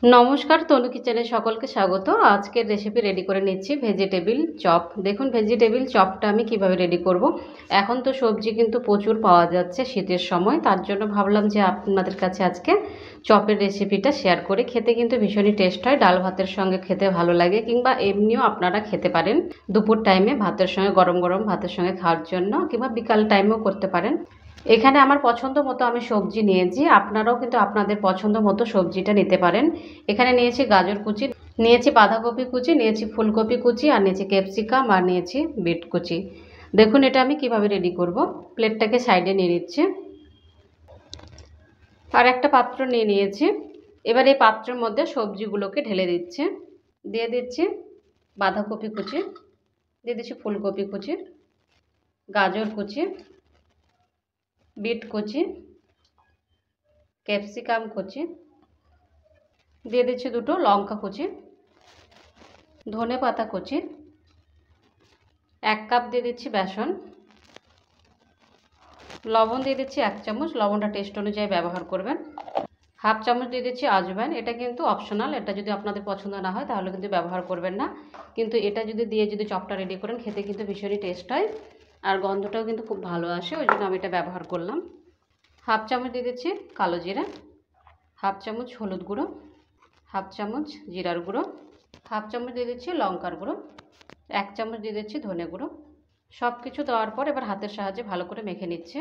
নমস্কার, তনু কিচেনে সকলকে স্বাগত। আজকের রেসিপি রেডি করে নিচ্ছি ভেজিটেবিল চপ। দেখুন ভেজিটেবিল চপটা আমি কিভাবে রেডি করব। এখন তো সবজি কিন্তু প্রচুর পাওয়া যাচ্ছে শীতের সময়, তার জন্য ভাবলাম যে আপনাদের কাছে আজকে চপের রেসিপিটা শেয়ার করে। খেতে কিন্তু ভীষণই টেস্ট হয়, ডাল ভাতের সঙ্গে খেতে ভালো লাগে, কিংবা এমনিও আপনারা খেতে পারেন দুপুর টাইমে ভাতের সঙ্গে, গরম গরম ভাতের সঙ্গে খাওয়ার জন্য, কিংবা বিকাল টাইমেও করতে পারেন। এখানে আমার পছন্দ মতো আমি সবজি নিয়েছি, আপনারাও কিন্তু আপনাদের পছন্দ মতো সবজিটা নিতে পারেন। এখানে নিয়েছি গাজর কুচি, নিয়েছি বাঁধাকপি কুচি, নিয়েছি ফুলকপি কুচি, আর নিয়েছি ক্যাপসিকাম, আর নিয়েছি বিট কুচি। দেখুন এটা আমি কিভাবে রেডি করব। প্লেটটাকে সাইডে নিয়ে নিচ্ছি, আর একটা পাত্র নিয়ে নিয়েছি। এবার এই পাত্রের মধ্যে সবজিগুলোকে ঢেলে দিচ্ছি। দিয়ে দিচ্ছি বাঁধাকপি কুচি, দিয়ে দিচ্ছি ফুলকপি কুচি, গাজর কুচি, বিট কুচি, ক্যাপসিকাম কুচি, দিয়ে দিচ্ছি দুটো লঙ্কা কুচি, ধনে পাতা কুচি, 1 কাপ দিয়ে দিচ্ছি বেসন, লবণ দিয়ে দিচ্ছি 1 চামচ, লবণটা টেস্ট অনুযায়ী ব্যবহার করবেন। 1/2 চামচ দিয়ে দিচ্ছি আজওয়াইন, এটা কিন্তু অপশনাল, এটা যদি আপনাদের পছন্দ না হয় তাহলে কিন্তু ব্যবহার করবেন না, কিন্তু এটা যদি দিয়ে যদি চপটা রেডি করেন খেতে কিন্তু ভীষণই টেস্ট হয়, আর গন্ধটাও কিন্তু খুব ভালো আসে, ওই জন্য আমি এটা ব্যবহার করলাম। 1/2 চামচ দিয়ে দিচ্ছি কালো জিরা, 1/2 চামচ হলুদ গুঁড়ো, 1/2 চামচ জিরার গুঁড়ো, 1/2 চামচ দিয়ে দিচ্ছি লঙ্কার গুঁড়ো, 1 চামচ দিয়ে দিচ্ছি ধনে গুঁড়ো। সব কিছু দেওয়ার পর এবার হাতের সাহায্যে ভালো করে মেখে নিচ্ছি।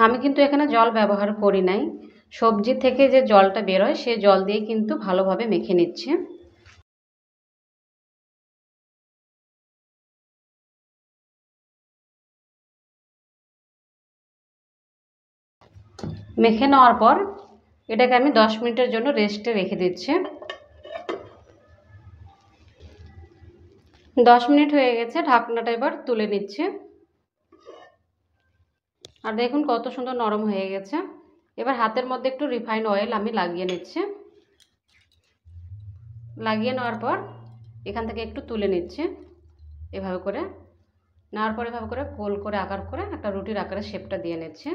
আমি কিন্তু এখানে জল ব্যবহার করি নাই, সবজি থেকে যে জলটা বেরোয় সে জল দিয়ে কিন্তু ভালোভাবে মেখে নিচ্ছি। মেখে নেওয়ার পর এটাকে আমি 10 মিনিটের জন্য রেস্টে রেখে দিচ্ছি। 10 মিনিট হয়ে গেছে, ঢাকনাটা এবার তুলে নিচ্ছি। আর দেখুন কত সুন্দর নরম হয়ে গেছে। এবার হাতের মধ্যে একটু রিফাইন অয়েল আমি লাগিয়ে নিচ্ছি। লাগিয়ে নেওয়ার পর এখান থেকে একটু তুলে নিচ্ছি, এভাবে করে নেওয়ার পর এভাবে করে গোল করে আকার করে একটা রুটির আকারে শেপটা দিয়ে নিচ্ছি।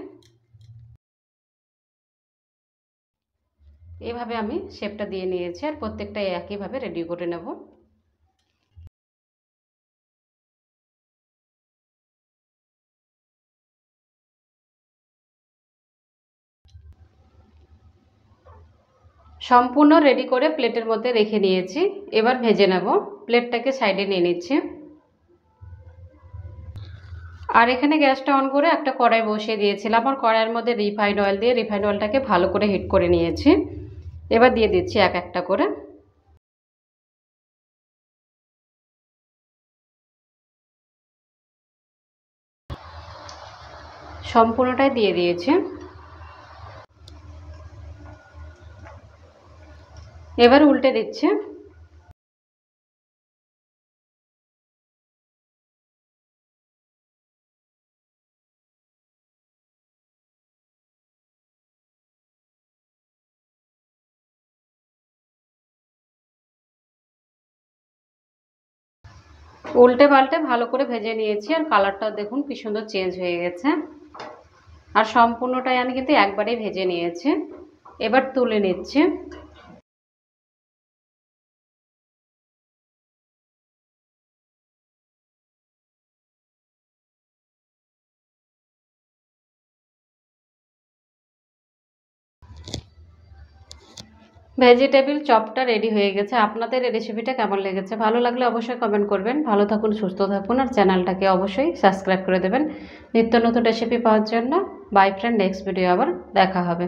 এভাবে আমি শেপটা দিয়ে নিয়েছি, আর প্রত্যেকটা একইভাবে রেডি করে নেব। সম্পূর্ণ রেডি করে প্লেটের মধ্যে রেখে নিয়েছি, এবার ভেজে নেব। প্লেটটাকে সাইডে নিয়ে নিচ্ছি, আর এখানে গ্যাসটা অন করে একটা কড়াই বসিয়ে দিয়েছিলাম, আর কড়াইয়ের মধ্যে রিফাইন অয়েল দিয়ে রিফাইন অয়েলটাকে ভালো করে হিট করে নিয়েছি। এবার দিয়ে দিচ্ছি এক একটা করে। সম্পূর্ণটাই দিয়ে দিয়েছি। এবার উল্টে দিচ্ছি। উল্টে পাল্টে ভালো করে ভেজে নিয়েছি, আর কালারটা দেখুন কি সুন্দর চেঞ্জ হয়ে গেছে। আর সম্পূর্ণটাই আমি কিন্তু একবারেই ভেজে নিয়েছি। এবার তুলে নিচ্ছি। ভেজিটেবিল চপটা রেডি হয়ে গেছে। আপনাদের এই রেসিপিটা কেমন লেগেছে? ভালো লাগলে অবশ্যই কমেন্ট করবেন। ভালো থাকুন, সুস্থ থাকুন, আর চ্যানেলটাকে অবশ্যই সাবস্ক্রাইব করে দেবেন নিত্য নতুন রেসিপি পাওয়ার জন্য। বাই ফ্রেন্ড, নেক্সট ভিডিও আবার দেখা হবে।